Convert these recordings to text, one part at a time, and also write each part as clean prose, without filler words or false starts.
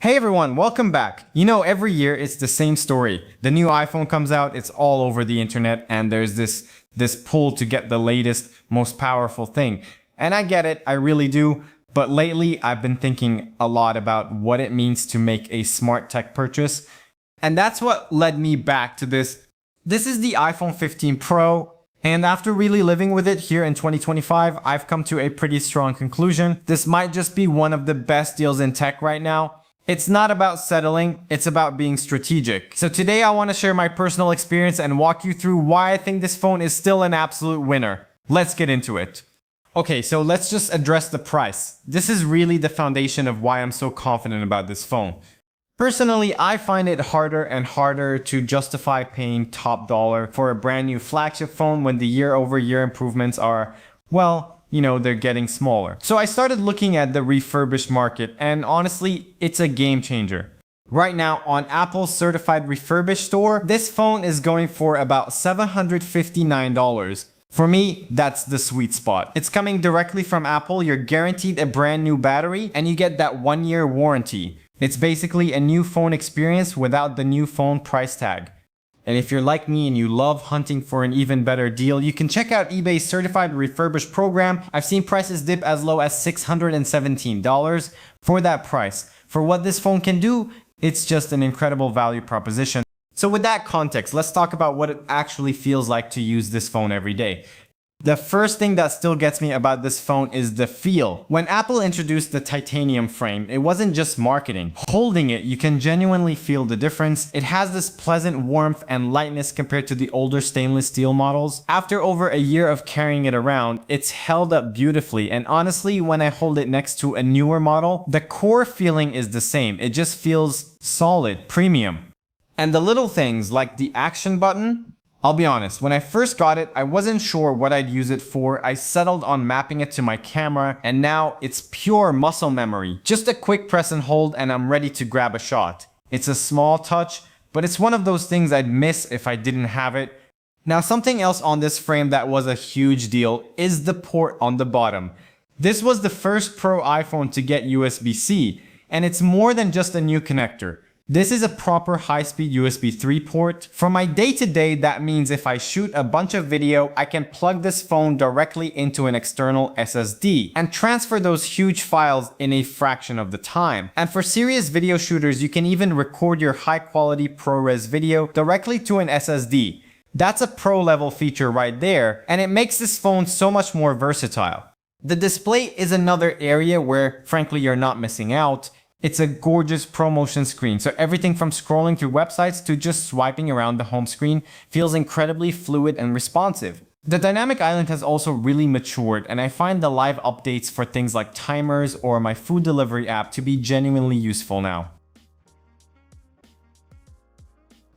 Hey everyone, welcome back. You know, every year it's the same story. The new iPhone comes out, it's all over the internet, and there's this pull to get the latest, most powerful thing. And I get it, I really do. But lately, I've been thinking a lot about what it means to make a smart tech purchase. And that's what led me back to this. This is the iPhone 15 Pro. And after really living with it here in 2025, I've come to a pretty strong conclusion. This might just be one of the best deals in tech right now. It's not about settling, it's about being strategic. So today I want to share my personal experience and walk you through why I think this phone is still an absolute winner. Let's get into it. Okay, so let's just address the price. This is really the foundation of why I'm so confident about this phone. Personally, I find it harder and harder to justify paying top dollar for a brand new flagship phone when the year-over-year improvements are, well, they're getting smaller. So I started looking at the refurbished market, and honestly, it's a game changer. Right now, on Apple's certified refurbished store, this phone is going for about $759. For me, that's the sweet spot. It's coming directly from Apple, you're guaranteed a brand new battery, and you get that 1-year warranty. It's basically a new phone experience without the new phone price tag. And if you're like me and you love hunting for an even better deal, you can check out eBay's certified refurbished program. I've seen prices dip as low as $617 for that price. For what this phone can do, it's just an incredible value proposition. So with that context, let's talk about what it actually feels like to use this phone every day. The first thing that still gets me about this phone is the feel. When Apple introduced the titanium frame, it wasn't just marketing. Holding it, you can genuinely feel the difference. It has this pleasant warmth and lightness compared to the older stainless steel models. After over a year of carrying it around, it's held up beautifully, and honestly, when I hold it next to a newer model, the core feeling is the same. It just feels solid, premium. And the little things like the action button, I'll be honest, when I first got it, I wasn't sure what I'd use it for. I settled on mapping it to my camera, and now it's pure muscle memory. Just a quick press and hold and I'm ready to grab a shot. It's a small touch, but it's one of those things I'd miss if I didn't have it. Now, something else on this frame that was a huge deal is the port on the bottom. This was the first Pro iPhone to get USB-C, and it's more than just a new connector. This is a proper high-speed USB 3 port. For my day-to-day, that means if I shoot a bunch of video, I can plug this phone directly into an external SSD and transfer those huge files in a fraction of the time. And for serious video shooters, you can even record your high-quality ProRes video directly to an SSD. That's a pro-level feature right there, and it makes this phone so much more versatile. The display is another area where, frankly, you're not missing out. It's a gorgeous ProMotion screen, so everything from scrolling through websites to just swiping around the home screen feels incredibly fluid and responsive. The dynamic island has also really matured, and I find the live updates for things like timers or my food delivery app to be genuinely useful now.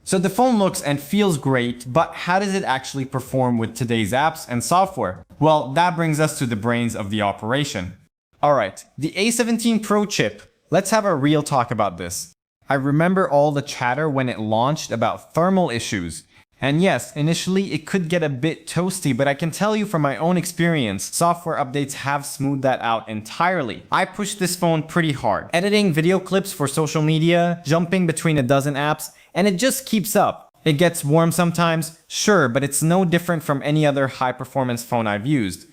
So the phone looks and feels great, but how does it actually perform with today's apps and software? Well, that brings us to the brains of the operation. Alright, the A17 Pro chip. Let's have a real talk about this. I remember all the chatter when it launched about thermal issues. And yes, initially it could get a bit toasty, but I can tell you from my own experience, software updates have smoothed that out entirely. I pushed this phone pretty hard, editing video clips for social media, jumping between a dozen apps, and it just keeps up. It gets warm sometimes, sure, but it's no different from any other high-performance phone I've used.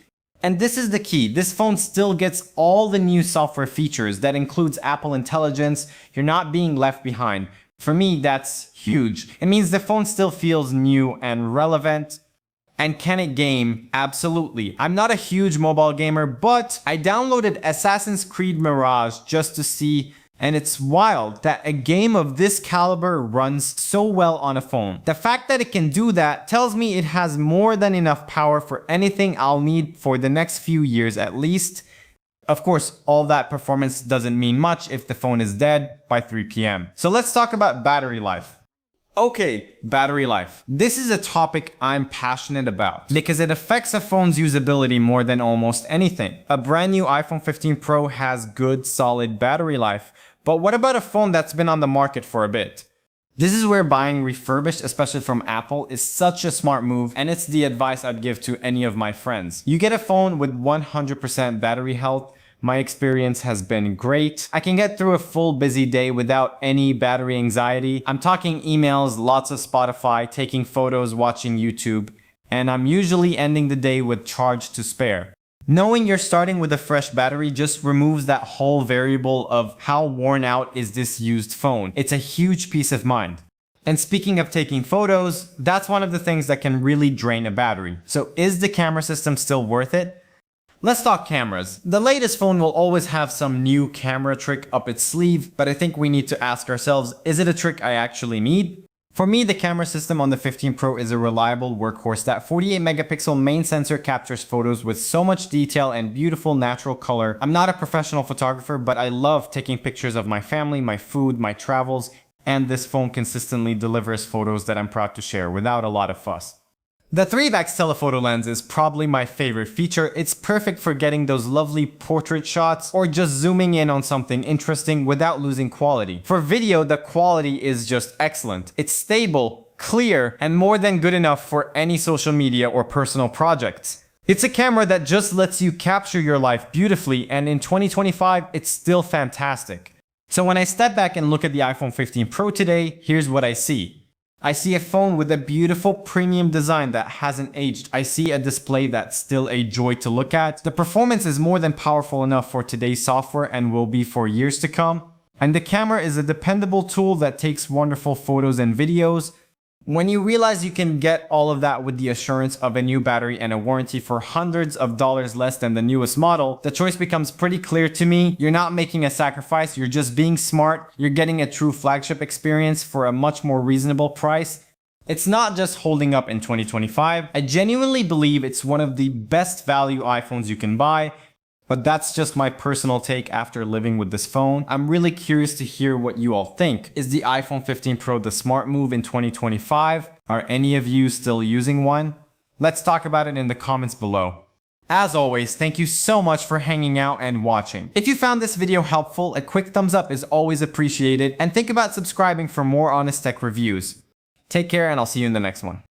And this is the key, this phone still gets all the new software features that includes Apple Intelligence. You're not being left behind. For me, that's huge. It means the phone still feels new and relevant. And can it game? Absolutely. I'm not a huge mobile gamer, but I downloaded Assassin's Creed Mirage just to see, and it's wild that a game of this caliber runs so well on a phone. The fact that it can do that tells me it has more than enough power for anything I'll need for the next few years at least. Of course, all that performance doesn't mean much if the phone is dead by 3 p.m. So let's talk about battery life. Okay, battery life. This is a topic I'm passionate about because it affects a phone's usability more than almost anything. A brand new iPhone 15 Pro has good, solid battery life. But what about a phone that's been on the market for a bit? This is where buying refurbished, especially from Apple, is such a smart move, and it's the advice I'd give to any of my friends. You get a phone with 100% battery health, My experience has been great. I can get through a full busy day without any battery anxiety. I'm talking emails, lots of Spotify, taking photos, watching YouTube, and I'm usually ending the day with charge to spare. Knowing you're starting with a fresh battery just removes that whole variable of how worn out is this used phone. It's a huge peace of mind. And speaking of taking photos, that's one of the things that can really drain a battery. So is the camera system still worth it? Let's talk cameras. The latest phone will always have some new camera trick up its sleeve, but I think we need to ask ourselves, is it a trick I actually need? For me, the camera system on the 15 Pro is a reliable workhorse. That 48 megapixel main sensor captures photos with so much detail and beautiful natural color. I'm not a professional photographer, but I love taking pictures of my family, my food, my travels, and this phone consistently delivers photos that I'm proud to share without a lot of fuss. The 3x telephoto lens is probably my favorite feature. It's perfect for getting those lovely portrait shots or just zooming in on something interesting without losing quality. For video, the quality is just excellent. It's stable, clear, and more than good enough for any social media or personal projects. It's a camera that just lets you capture your life beautifully, and in 2025, it's still fantastic. So when I step back and look at the iPhone 15 Pro today, here's what I see. I see a phone with a beautiful premium design that hasn't aged. I see a display that's still a joy to look at. The performance is more than powerful enough for today's software and will be for years to come. And the camera is a dependable tool that takes wonderful photos and videos. When you realize you can get all of that with the assurance of a new battery and a warranty for hundreds of dollars less than the newest model, the choice becomes pretty clear to me. You're not making a sacrifice, you're just being smart. You're getting a true flagship experience for a much more reasonable price. It's not just holding up in 2025. I genuinely believe it's one of the best value iPhones you can buy. But that's just my personal take after living with this phone. I'm really curious to hear what you all think. Is the iPhone 15 Pro the smart move in 2025? Are any of you still using one? Let's talk about it in the comments below. As always, thank you so much for hanging out and watching. If you found this video helpful, a quick thumbs up is always appreciated, and think about subscribing for more honest tech reviews. Take care, and I'll see you in the next one.